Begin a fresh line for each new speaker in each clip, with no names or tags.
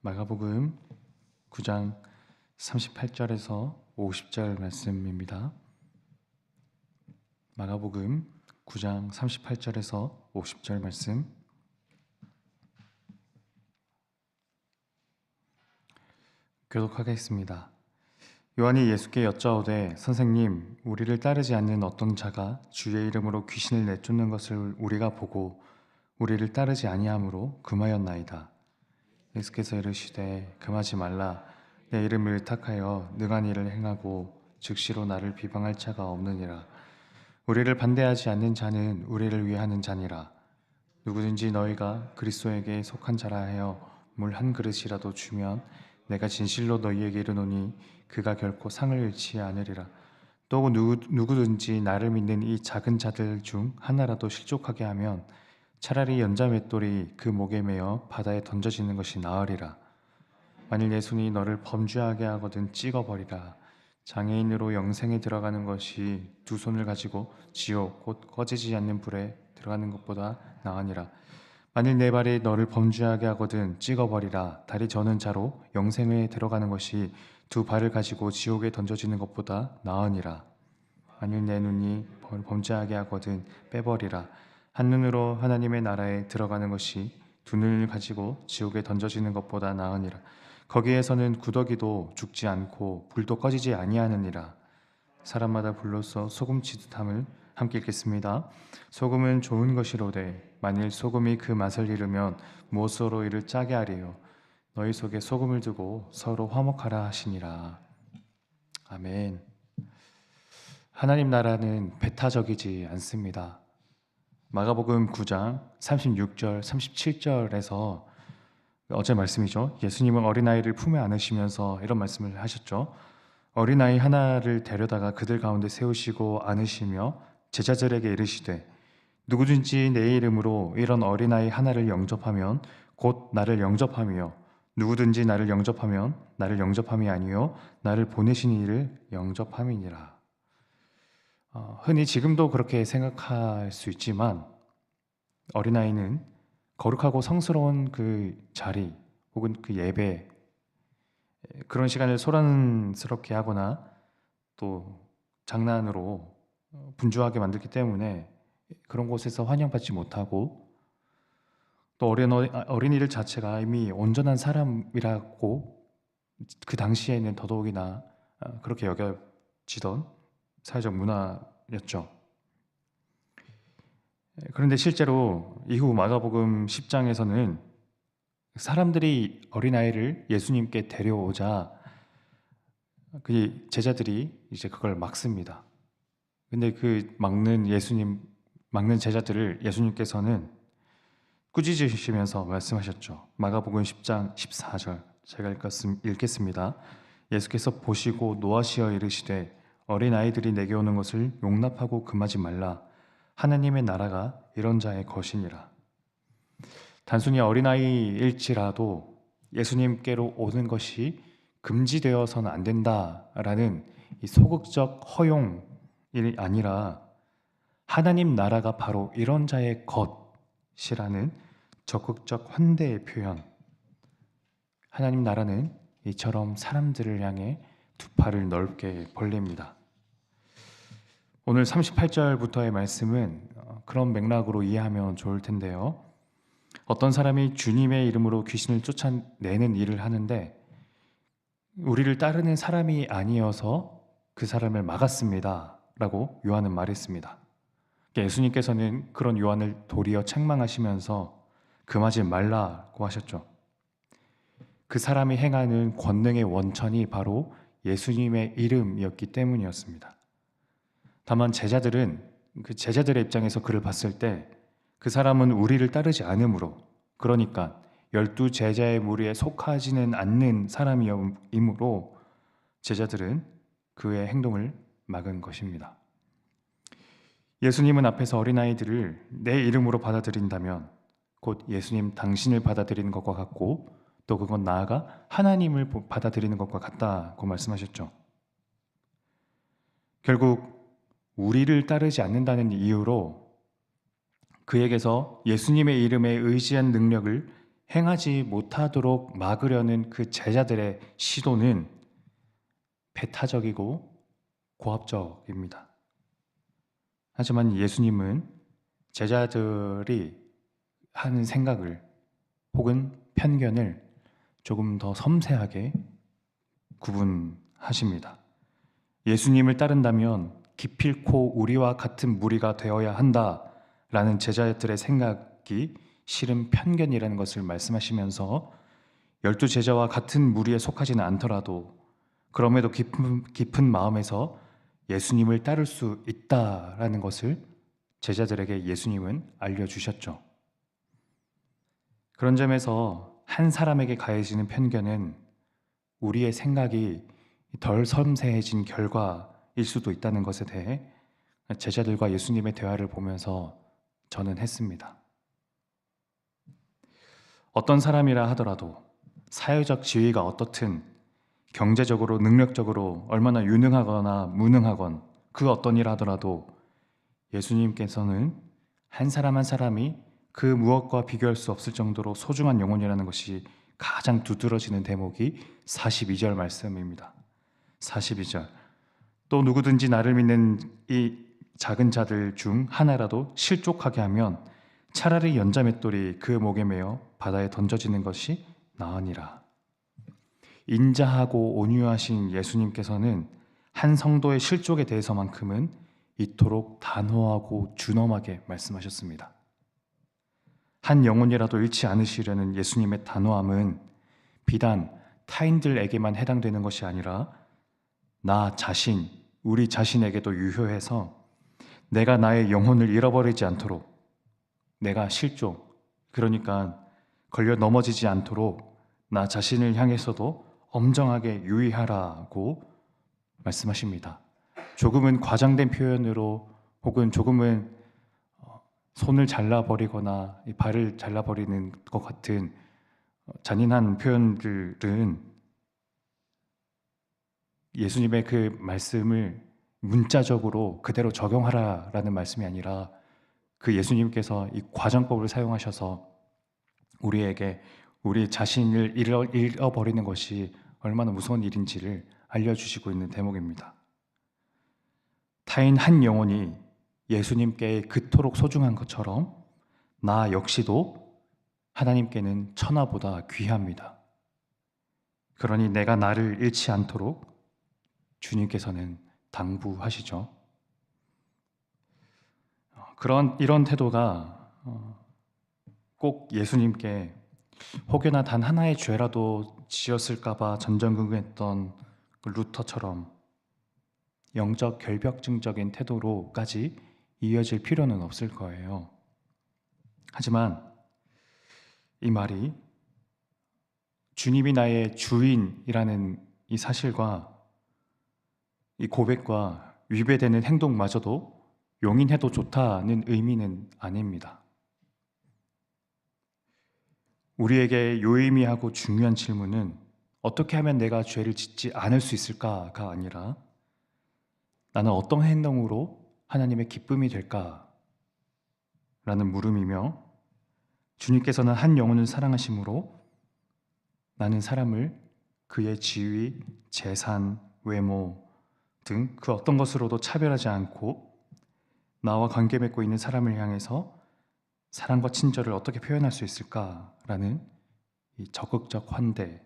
마가복음 9장 38절에서 50절 말씀입니다. 마가복음 9장 38절에서 50절 말씀 교독하겠습니다. 요한이 예수께 여짜오되 선생님, 우리를 따르지 않는 어떤 자가 주의 이름으로 귀신을 내쫓는 것을 우리가 보고 우리를 따르지 아니하므로 금하였나이다. 예수께서 이르시되 금하지 말라. 내 이름을 의탁하여 능한 일을 행하고 즉시로 나를 비방할 자가 없느니라. 우리를 반대하지 않는 자는 우리를 위하는 자니라. 누구든지 너희가 그리스도에게 속한 자라 하여 물 한 그릇이라도 주면 내가 진실로 너희에게 이르노니 그가 결코 상을 잃지 않으리라. 또 누구든지 나를 믿는 이 작은 자들 중 하나라도 실족하게 하면 차라리 연자 맷돌이 그 목에 매어 바다에 던져지는 것이 나으리라. 만일 내 손이 너를 범죄하게 하거든 찍어버리라. 장애인으로 영생에 들어가는 것이 두 손을 가지고 지옥 곧 꺼지지 않는 불에 들어가는 것보다 나으니라. 만일 내 발이 너를 범죄하게 하거든 찍어버리라. 다리 저는 자로 영생에 들어가는 것이 두 발을 가지고 지옥에 던져지는 것보다 나으니라. 만일 내 눈이 범죄하게 하거든 빼버리라. 한 눈으로 하나님의 나라에 들어가는 것이 두 눈을 가지고 지옥에 던져지는 것보다 나으니라. 거기에서는 구더기도 죽지 않고 불도 꺼지지 아니하느니라. 사람마다 불로써 소금치듯함을 함께 읽겠습니다. 소금은 좋은 것이로되 만일 소금이 그 맛을 잃으면 무엇으로 이를 짜게 하리요. 너희 속에 소금을 두고 서로 화목하라 하시니라. 아멘. 하나님 나라는 배타적이지 않습니다. 마가복음 9장 36절, 37절에서 어제 말씀이죠. 예수님은 어린아이를 품에 안으시면서 이런 말씀을 하셨죠. 어린아이 하나를 데려다가 그들 가운데 세우시고 안으시며 제자들에게 이르시되 누구든지 내 이름으로 이런 어린아이 하나를 영접하면 곧 나를 영접하며 누구든지 나를 영접하면 나를 영접함이 아니요 나를 보내신 이를 영접함이니라. 흔히 지금도 그렇게 생각할 수 있지만 어린아이는 거룩하고 성스러운 그 자리 혹은 그 예배, 그런 시간을 소란스럽게 하거나 또 장난으로 분주하게 만들기 때문에 그런 곳에서 환영받지 못하고, 또 어린이들 자체가 이미 온전한 사람이라고 그 당시에는 더더욱이나 그렇게 여겨지던 사회적 문화였죠. 그런데 실제로 이후 마가복음 10장에서는 사람들이 어린아이를 예수님께 데려오자 그 제자들이 이제 그걸 막습니다. 근데 그 막는 제자들을 예수님께서는 꾸짖으시면서 말씀하셨죠. 마가복음 10장 14절 제가 읽겠습니다. 예수께서 보시고 노하시어 이르시되 어린아이들이 내게 오는 것을 용납하고 금하지 말라. 하나님의 나라가 이런 자의 것이니라. 단순히 어린아이일지라도 예수님께로 오는 것이 금지되어서는 안 된다라는 이 소극적 허용이 아니라 하나님 나라가 바로 이런 자의 것이라는 적극적 환대의 표현. 하나님 나라는 이처럼 사람들을 향해 두 팔을 넓게 벌립니다. 오늘 38절부터의 말씀은 그런 맥락으로 이해하면 좋을 텐데요. 어떤 사람이 주님의 이름으로 귀신을 쫓아내는 일을 하는데 우리를 따르는 사람이 아니어서 그 사람을 막았습니다 라고 요한은 말했습니다. 예수님께서는 그런 요한을 도리어 책망하시면서 금하지 말라고 하셨죠. 그 사람이 행하는 권능의 원천이 바로 예수님의 이름이었기 때문이었습니다. 다만 그 제자들의 입장에서 그를 봤을 때 그 사람은 우리를 따르지 않으므로, 그러니까 12 제자의 무리에 속하지는 않는 사람이므로 제자들은 그의 행동을 막은 것입니다. 예수님은 앞에서 어린아이들을 내 이름으로 받아들인다면 곧 예수님 당신을 받아들이는 것과 같고, 또 그건 나아가 하나님을 받아들이는 것과 같다고 말씀하셨죠. 결국 우리를 따르지 않는다는 이유로 그에게서 예수님의 이름에 의지한 능력을 행하지 못하도록 막으려는 그 제자들의 시도는 배타적이고 고압적입니다. 하지만 예수님은 제자들이 하는 생각을 혹은 편견을 조금 더 섬세하게 구분하십니다. 예수님을 따른다면 기필코 우리와 같은 무리가 되어야 한다라는 제자들의 생각이 실은 편견이라는 것을 말씀하시면서 12제자와 같은 무리에 속하지는 않더라도 그럼에도 깊은 마음에서 예수님을 따를 수 있다라는 것을 제자들에게 예수님은 알려주셨죠. 그런 점에서 한 사람에게 가해지는 편견은 우리의 생각이 덜 섬세해진 결과일 수도 있다는 것에 대해 제자들과 예수님의 대화를 보면서 저는 했습니다. 어떤 사람이라 하더라도 사회적 지위가 어떻든 경제적으로 능력적으로 얼마나 유능하거나 무능하건 그 어떤 일 하더라도 예수님께서는 한 사람 한 사람이 그 무엇과 비교할 수 없을 정도로 소중한 영혼이라는 것이 가장 두드러지는 대목이 42절 말씀입니다. 42절 또 누구든지 나를 믿는 이 작은 자들 중 하나라도 실족하게 하면 차라리 연자맷돌이 그 목에 매어 바다에 던져지는 것이 나으니라. 인자하고 온유하신 예수님께서는 한 성도의 실족에 대해서만큼은 이토록 단호하고 준엄하게 말씀하셨습니다. 한 영혼이라도 잃지 않으시려는 예수님의 단호함은 비단 타인들에게만 해당되는 것이 아니라 나 자신, 우리 자신에게도 유효해서 내가 나의 영혼을 잃어버리지 않도록 내가 실족, 그러니까 걸려 넘어지지 않도록 나 자신을 향해서도 엄정하게 유의하라고 말씀하십니다. 조금은 과장된 표현으로 혹은 조금은 손을 잘라버리거나 발을 잘라버리는 것 같은 잔인한 표현들은 예수님의 그 말씀을 문자적으로 그대로 적용하라라는 말씀이 아니라 그 예수님께서 이 과정법을 사용하셔서 우리에게 우리 자신을 잃어버리는 것이 얼마나 무서운 일인지를 알려주시고 있는 대목입니다. 타인 한 영혼이 예수님께 그토록 소중한 것처럼 나 역시도 하나님께는 천하보다 귀합니다. 그러니 내가 나를 잃지 않도록 주님께서는 당부하시죠. 이런 태도가 꼭 예수님께 혹여나 단 하나의 죄라도 지었을까봐 전전긍긍했던 루터처럼 영적 결벽증적인 태도로까지 이어질 필요는 없을 거예요. 하지만 이 말이 주님이 나의 주인이라는 이 사실과 이 고백과 위배되는 행동마저도 용인해도 좋다는 의미는 아닙니다. 우리에게 유의미하고 중요한 질문은 어떻게 하면 내가 죄를 짓지 않을 수 있을까가 아니라 나는 어떤 행동으로 하나님의 기쁨이 될까? 라는 물음이며 주님께서는 한 영혼을 사랑하심으로 나는 사람을 그의 지위, 재산, 외모 등 그 어떤 것으로도 차별하지 않고 나와 관계 맺고 있는 사람을 향해서 사랑과 친절을 어떻게 표현할 수 있을까라는 이 적극적 환대를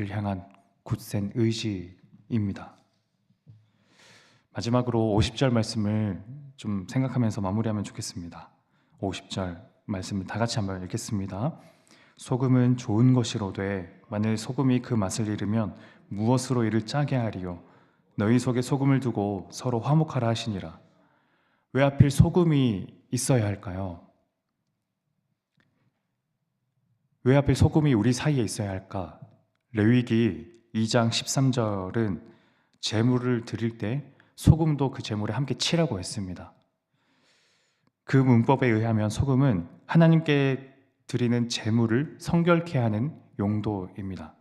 향한 굳센 의지입니다. 마지막으로 50절 말씀을 좀 생각하면서 마무리하면 좋겠습니다. 50절 말씀을 다 같이 한번 읽겠습니다. 소금은 좋은 것이로되 만일 소금이 그 맛을 잃으면 무엇으로 이를 짜게 하리요? 너희 속에 소금을 두고 서로 화목하라 하시니라. 왜 하필 소금이 있어야 할까요? 왜 하필 소금이 우리 사이에 있어야 할까? 레위기 2장 13절은 제물을 드릴 때 소금도 그 제물에 함께 치라고 했습니다. 그 문법에 의하면 소금은 하나님께 드리는 제물을 성결케 하는 용도입니다.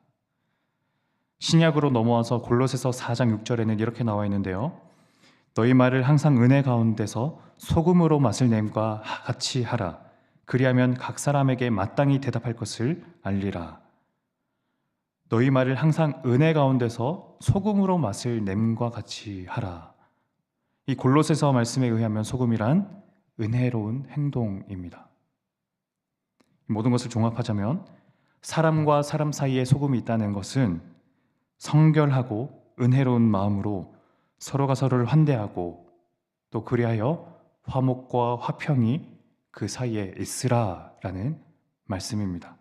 신약으로 넘어와서 골로새서 4장 6절에는 이렇게 나와 있는데요. 너희 말을 항상 은혜 가운데서 소금으로 맛을 냄과 같이 하라. 그리하면 각 사람에게 마땅히 대답할 것을 알리라. 너희 말을 항상 은혜 가운데서 소금으로 맛을 냄과 같이 하라. 이 골로새서 말씀에 의하면 소금이란 은혜로운 행동입니다. 모든 것을 종합하자면 사람과 사람 사이에 소금이 있다는 것은 성결하고 은혜로운 마음으로 서로가 서로를 환대하고 또 그리하여 화목과 화평이 그 사이에 있으라라는 말씀입니다.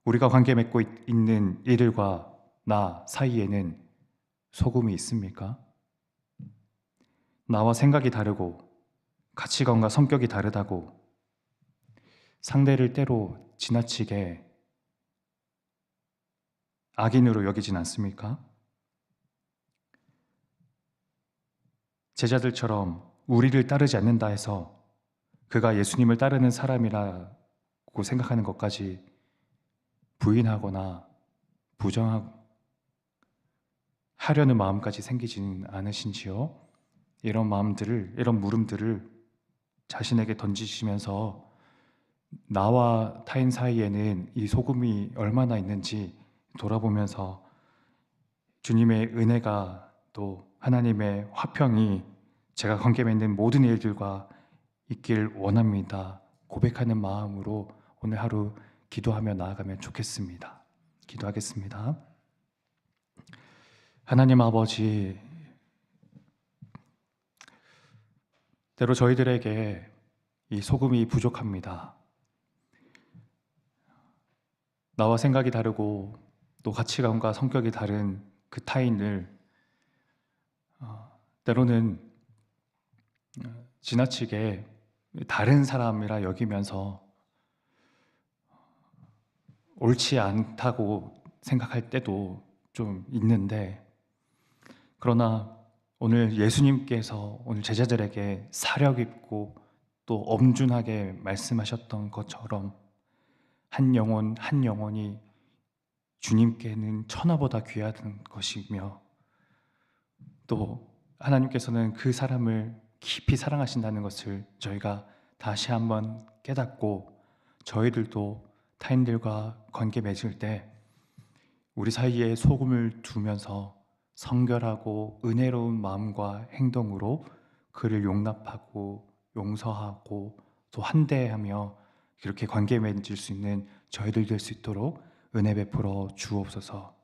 우리가 관계 맺고 있는 이들과 나 사이에는 소금이 있습니까? 나와 생각이 다르고 가치관과 성격이 다르다고 상대를 때로 지나치게 악인으로 여기진 않습니까? 제자들처럼 우리를 따르지 않는다 해서 그가 예수님을 따르는 사람이라고 생각하는 것까지 부인하거나 부정하려는 마음까지 생기지는 않으신지요? 이런 마음들을, 이런 물음들을 자신에게 던지시면서 나와 타인 사이에는 이 소금이 얼마나 있는지 돌아보면서 주님의 은혜가 또 하나님의 화평이 제가 관계 맺는 모든 일들과 있길 원합니다. 고백하는 마음으로 오늘 하루 기도하며 나아가면 좋겠습니다. 기도하겠습니다. 하나님 아버지, 때로 저희들에게 이 소금이 부족합니다. 나와 생각이 다르고 또 가치관과 성격이 다른 그 타인을 때로는 지나치게 다른 사람이라 여기면서 옳지 않다고 생각할 때도 좀 있는데, 그러나 오늘 예수님께서 오늘 제자들에게 사력 있고 또 엄준하게 말씀하셨던 것처럼 한 영혼 한 영혼이 주님께는 천하보다 귀하던 것이며 또 하나님께서는 그 사람을 깊이 사랑하신다는 것을 저희가 다시 한번 깨닫고 저희들도 타인들과 관계 맺을 때 우리 사이에 소금을 두면서 성결하고 은혜로운 마음과 행동으로 그를 용납하고 용서하고 또 환대하며 이렇게 관계 맺을 수 있는 저희들 될 수 있도록 은혜 베풀어 주옵소서.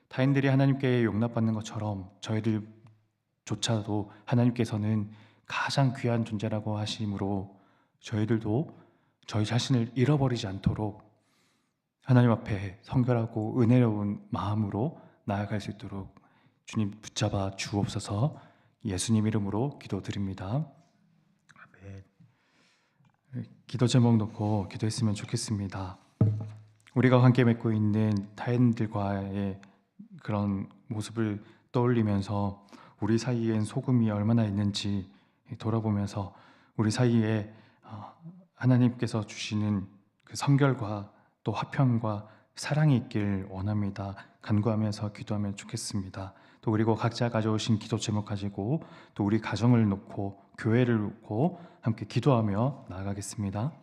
타인들이 하나님께 용납받는 것처럼 저희들조차도 하나님께서는 가장 귀한 존재라고 하심으로 저희들도 저희 자신을 잃어버리지 않도록 하나님 앞에 성결하고 은혜로운 마음으로 나아갈 수 있도록 주님 붙잡아 주옵소서. 예수님 이름으로 기도드립니다. 아멘. 기도 제목 놓고 기도했으면 좋겠습니다. 우리가 관계 맺고 있는 타인들과의 그런 모습을 떠올리면서 우리 사이엔 소금이 얼마나 있는지 돌아보면서 우리 사이에 하나님께서 주시는 그 성결과 또 화평과 사랑이 있길 원합니다. 간구하면서 기도하면 좋겠습니다. 또 그리고 각자 가져오신 기도 제목 가지고 또 우리 가정을 놓고 교회를 놓고 함께 기도하며 나아가겠습니다.